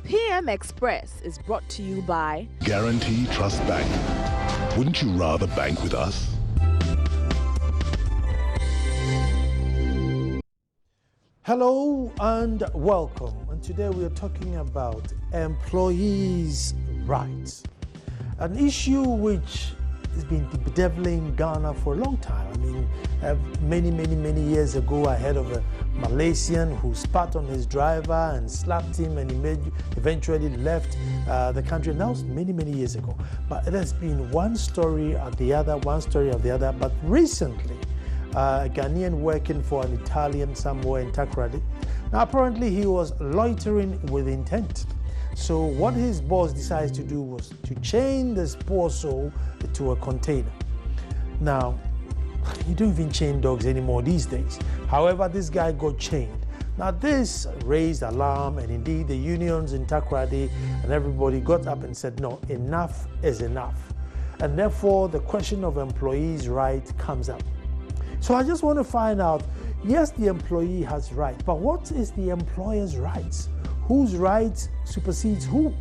PM Express is brought to you by Guarantee Trust Bank. Wouldn't you rather bank with us? Hello and welcome. And today we are talking about employees' rights, an issue which has been bedeviling Ghana for a long time. I mean, many years ago, I heard of a Malaysian who spat on his driver and slapped him, and he eventually left the country. And that was many years ago. But it has been one story or the other. But recently, a Ghanaian working for an Italian somewhere in Takoradi. Now, apparently, he was loitering with intent. So what his boss decided to do was to chain this poor soul to a container. Now, you don't even chain dogs anymore these days. However, this guy got chained. Now, this raised alarm, and indeed the unions in Takoradi and everybody got up and said, no, enough is enough. And therefore, the question of employees' right comes up. So I just want to find out, yes, the employee has rights, but what is the employer's rights? Whose rights supersedes who?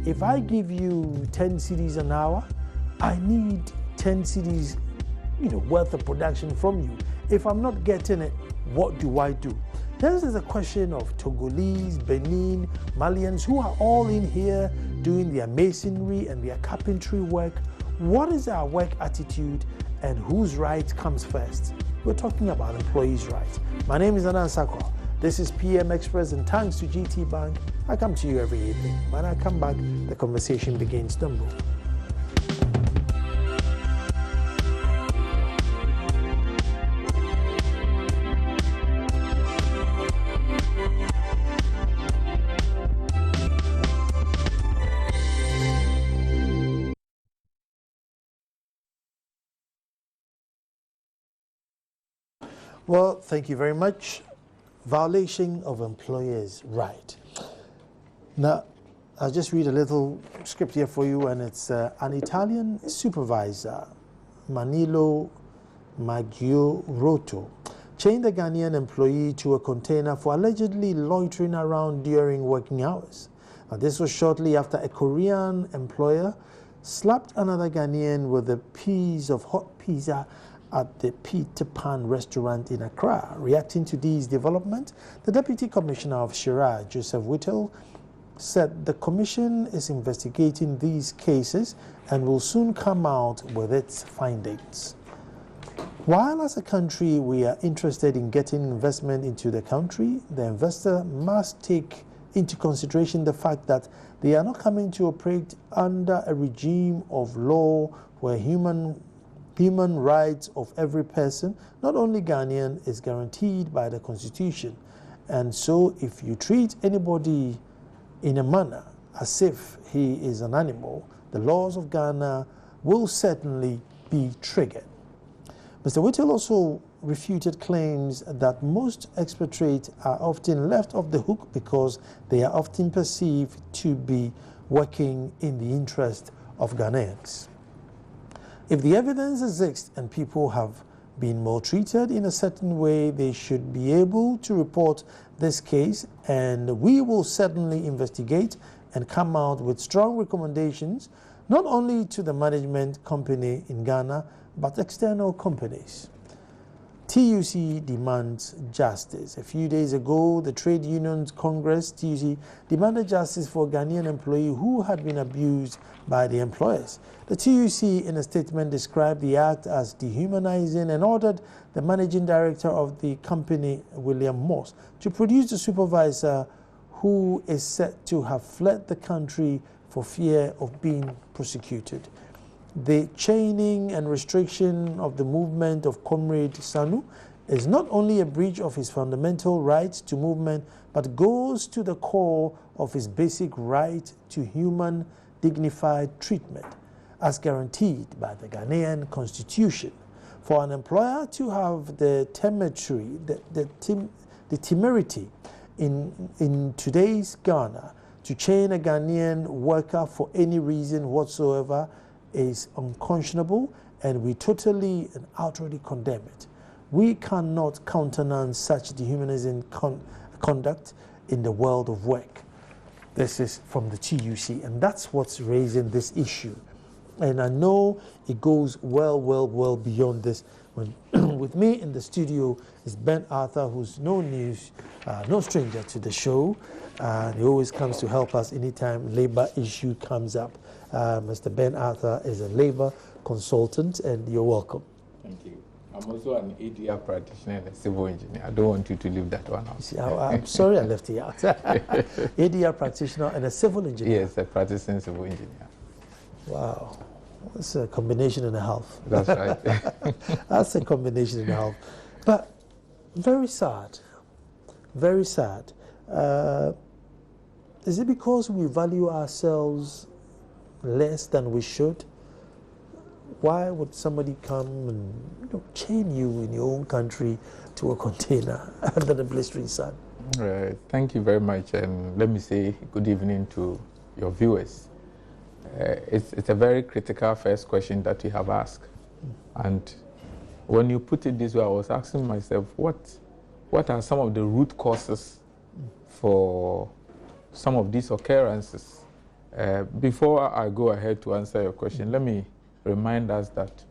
If I give you 10 cedis an hour, I need 10 cedis, worth of production from you. If I'm not getting it, what do I do? This is a question of Togolese, Benin, Malians, who are all in here doing their masonry and their carpentry work. What is our work attitude and whose right comes first? We're talking about employees' rights. My name is Anan Sakwa. This is PM Express, and thanks to GT Bank, I come to you every evening. When I come back, the conversation begins. Don't move. Well, thank you very much. Violation of employer's right. Now, I'll just read a little script here for you, and it's an Italian supervisor, Manilo Maggioroto, chained a Ghanaian employee to a container for allegedly loitering around during working hours. Now, this was shortly after a Korean employer slapped another Ghanaian with a piece of hot pizza at the Peter Pan restaurant in Accra. Reacting to these developments, the Deputy Commissioner of Shira, Joseph Whittle, said the commission is investigating these cases and will soon come out with its findings. While as a country we are interested in getting investment into the country, the investor must take into consideration the fact that they are not coming to operate under a regime of law where human rights of every person, not only Ghanaian, is guaranteed by the Constitution. And so if you treat anybody in a manner as if he is an animal, the laws of Ghana will certainly be triggered. Mr. Whittle also refuted claims that most expatriates are often left off the hook because they are often perceived to be working in the interest of Ghanaians. If the evidence exists and people have been maltreated in a certain way, they should be able to report this case, and we will certainly investigate and come out with strong recommendations, not only to the management company in Ghana, but external companies. TUC demands justice. A few days ago, the Trade Unions Congress, TUC, demanded justice for a Ghanaian employee who had been abused by the employers. The TUC, in a statement, described the act as dehumanizing and ordered the managing director of the company, William Moss, to produce the supervisor who is said to have fled the country for fear of being prosecuted. The chaining and restriction of the movement of Comrade Sanu is not only a breach of his fundamental right to movement, but goes to the core of his basic right to human dignified treatment, as guaranteed by the Ghanaian Constitution. For an employer to have the temerity in today's Ghana to chain a Ghanaian worker for any reason whatsoever is unconscionable, and we totally and outrightly condemn it. We cannot countenance such dehumanizing conduct in the world of work. This is from the TUC, and that's what's raising this issue. And I know it goes well beyond this. When with me in the studio is Ben Arthur, who's no stranger to the show. He always comes to help us anytime labor issue comes up. Mr. Ben Arthur is a labor consultant, and you're welcome. Thank you. I'm also an ADR practitioner and a civil engineer. I don't want you to leave that one out. See, I'm sorry I left it out. ADR practitioner and a civil engineer. Yes, a practicing civil engineer. Wow. That's a combination and a half. That's right. That's a combination and a half. But very sad. Very sad. Is it because we value ourselves less than we should? Why would somebody come and chain you in your own country to a container under the blistering sun? Thank you very much, and let me say good evening to your viewers. It's a very critical first question that you have asked. And when you put it this way, I was asking myself, what are some of the root causes for some of these occurrences? Before I go ahead to answer your question, let me remind us that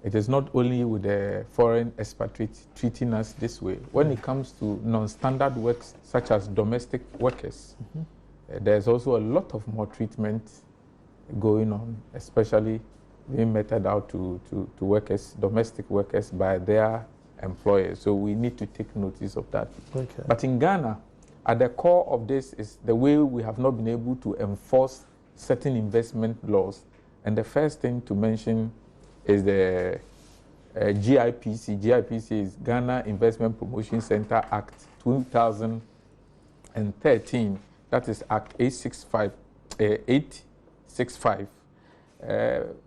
it is not only with the foreign expatriates treating us this way. When it comes to non-standard works, such as domestic workers, there's also a lot of more treatment going on, especially being meted out to workers, domestic workers, by their employers. So we need to take notice of that. Okay. But in Ghana, at the core of this is the way we have not been able to enforce certain investment laws. And the first thing to mention is the GIPC. GIPC is Ghana Investment Promotion Center Act 2013. That is Act 865.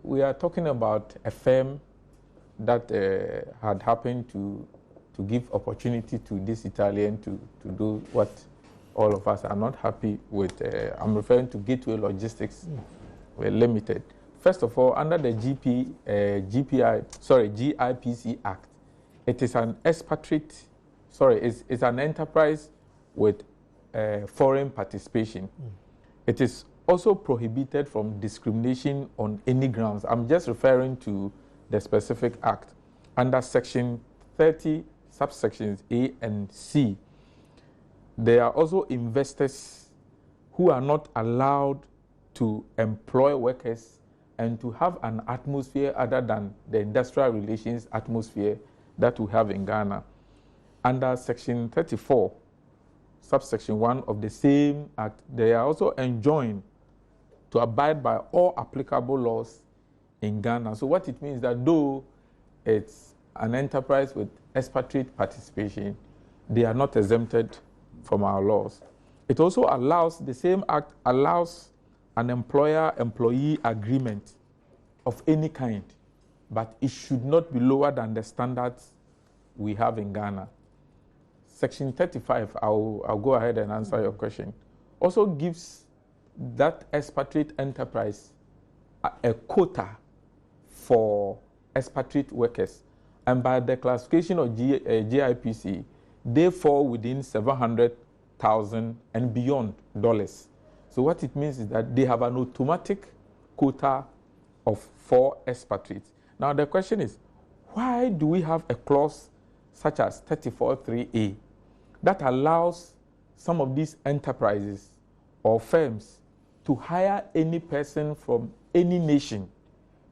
We are talking about a firm that had happened to give opportunity to this Italian to do what all of us are not happy with. I'm referring to Gateway Logistics Limited. First of all, under the GIPC Act, it is an expatriate, it's an enterprise with foreign participation. It is also prohibited from discrimination on any grounds. I'm just referring to the specific act. Under Section 30, subsections A and C, there are also investors who are not allowed to employ workers and to have an atmosphere other than the industrial relations atmosphere that we have in Ghana. Under Section 34, subsection 1 of the same act, they are also enjoined to abide by all applicable laws in Ghana. So what it means is that though it's an enterprise with expatriate participation, they are not exempted from our laws. It also allows, the same act allows an employer-employee agreement of any kind, but it should not be lower than the standards we have in Ghana. Section 35, I'll go ahead and answer your question, also gives that expatriate enterprise a quota for expatriate workers. And by the classification of GIPC, they fall within $700,000 and beyond dollars. So what it means is that they have an automatic quota of 4 expatriates. Now the question is, why do we have a clause such as 34.3a that allows some of these enterprises or firms to hire any person from any nation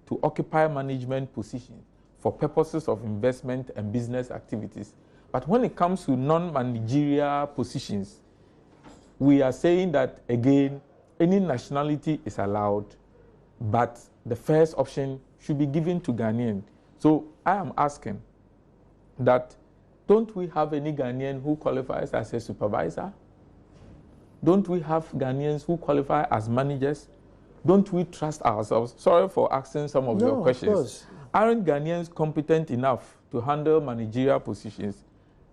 to occupy management positions for purposes of investment and business activities? But when it comes to non-managerial positions, we are saying that, again, any nationality is allowed, but the first option should be given to Ghanaian. So I am asking that, don't we have any Ghanaian who qualifies as a supervisor? Don't we have Ghanaians who qualify as managers? Don't we trust ourselves? Sorry for asking some of your questions. Of course. Aren't Ghanaians competent enough to handle managerial positions?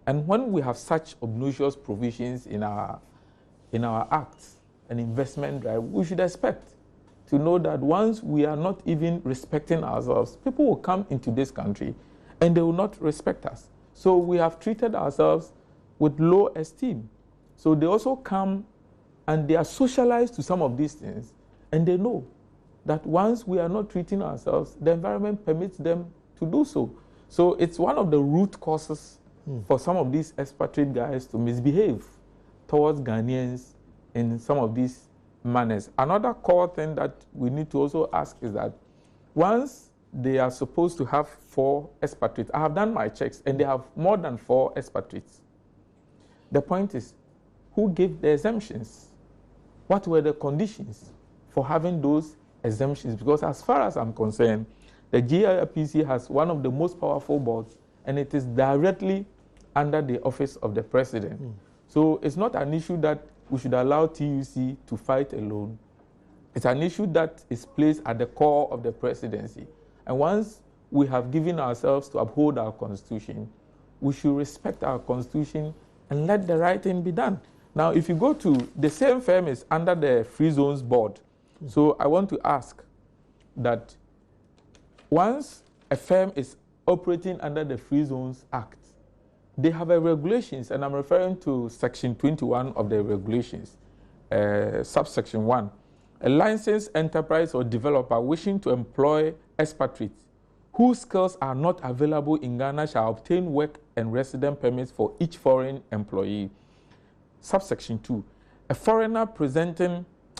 And when we have such obnoxious provisions in our acts and investment drive, we should expect to know that once we are not even respecting ourselves, people will come into this country and they will not respect us. So we have treated ourselves with low esteem. So they also come and they are socialized to some of these things, and they know that once we are not treating ourselves, the environment permits them to do so. So it's one of the root causes for some of these expatriate guys to misbehave towards Ghanaians in some of these manners. Another core thing that we need to also ask is that once they are supposed to have 4 expatriates, I have done my checks and they have more than 4 expatriates. The point is, who gave the exemptions? What were the conditions for having those exemptions? Because as far as I'm concerned, the GIRPC has one of the most powerful boards, and it is directly under the office of the president. So it's not an issue that we should allow TUC to fight alone. It's an issue that is placed at the core of the presidency. And once we have given ourselves to uphold our constitution, we should respect our constitution and let the right thing be done. Now, if you go to the same firm is under the Free Zones Board. So I want to ask that once a firm is operating under the Free Zones Act, they have a regulations, and I'm referring to Section 21 of the regulations, subsection 1. A licensed enterprise or developer wishing to employ expatriates whose skills are not available in Ghana shall obtain work and resident permits for each foreign employee. Subsection 2. A foreigner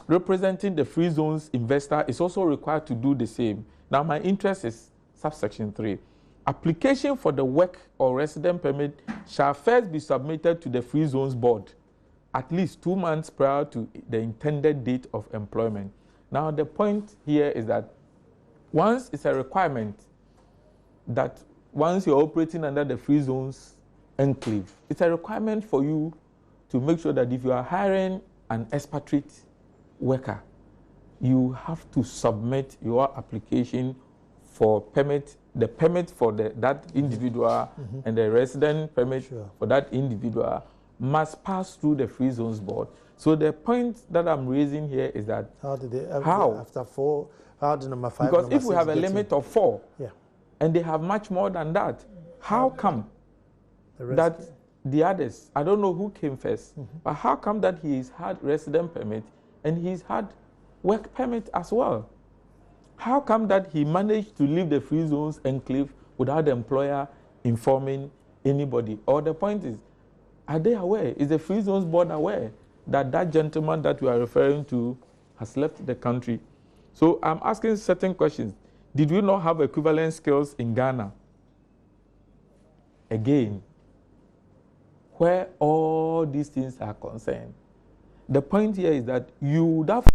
representing the Free Zones investor is also required to do the same. Now, my interest is subsection 3. Application for the work or resident permit shall first be submitted to the Free Zones Board at least 2 months prior to the intended date of employment. Now, the point here is that once it's a requirement that once you're operating under the Free Zones enclave, it's a requirement for you to make sure that if you are hiring an expatriate worker, you have to submit your application for permit, the permit for that individual and the resident permit for that individual must pass through the Free Zones Board. So the point that I'm raising here is that how did they after 4? How did number 5? Because if we have a limit of 4, yeah, and they have much more than that, how come that the others, I don't know who came first, but how come that he's had resident permit and he's had work permit as well? How come that he managed to leave the Free Zones enclave without the employer informing anybody? Or the point is, are they aware? Is the Free Zones Board aware that that gentleman that we are referring to has left the country? So I'm asking certain questions. Did we not have equivalent skills in Ghana? Again, where all these things are concerned. The point here is that you would have